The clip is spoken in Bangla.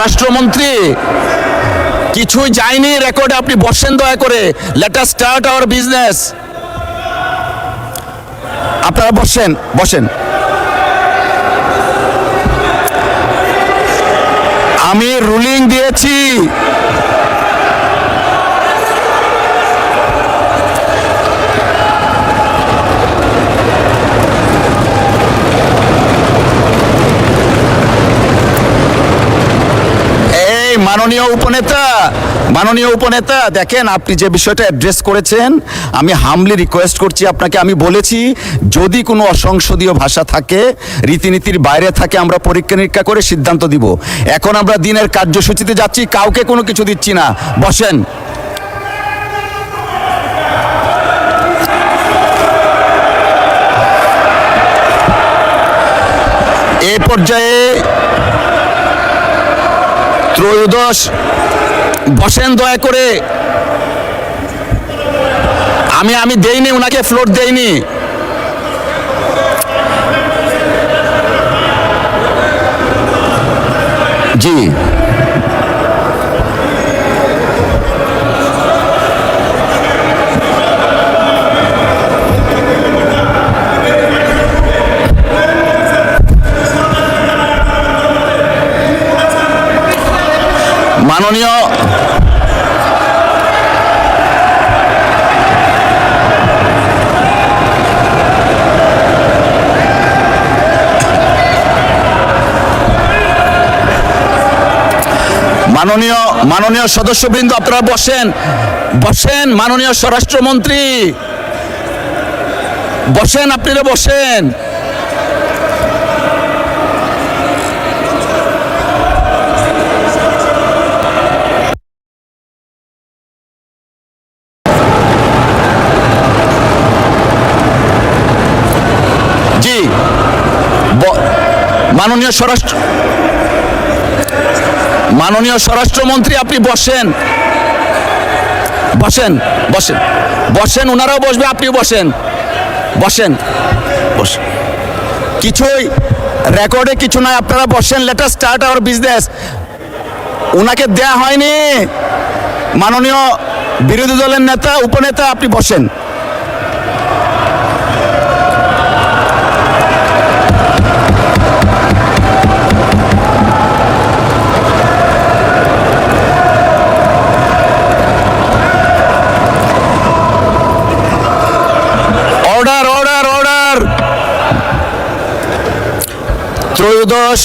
রাষ্ট্রমন্ত্রী কিছুই যায়নি রেকর্ডে, আপনি বসেন দয়া করে। Let us start our business. আপনারা বসেন বসেন। আমি রুলিং দিয়েছি, মাননীয় উপনেতা দেখেন, আপনি যে বিষয়টা অ্যাড্রেস করেছেন, আমি হামলি রিকোয়েস্ট করছি আপনাকে। আমি বলেছি যদি কোনো অসংসদীয় ভাষা থাকে, রীতিনীতির বাইরে থাকে, আমরা পরীক্ষা নিরীক্ষা করে সিদ্ধান্ত দিব। এখন আমরা দিনের কার্যসূচিতে যাচ্ছি, কাউকে কোনো কিছু দিচ্ছি না। বসেন। এ পর্যায়ে ত্রয়োদশ, বসেন দয়া করে। আমি দেইনি, ওনাকে ফ্লোর দেইনি। জি, মাননীয় মাননীয় সদস্যবৃন্দ, আপনারা বসেন বসেন। মাননীয় স্বরাষ্ট্রমন্ত্রী বসেন, আপনারা বসেন। জি, মাননীয় স্বরাষ্ট্রমন্ত্রী আপনি বসেন বসেন বসেন বসেন। ওনারাও বসবে, আপনিও বসেন বসেন বসেন। কিছুই রেকর্ডে কিছু নাই, আপনারা বসেন। Let us start our business. ওনাকে দেয়া হয়নি। মাননীয় বিরোধী দলের নেতা, উপনেতা, আপনি বসেন। Order order order. ত্রয়োদশ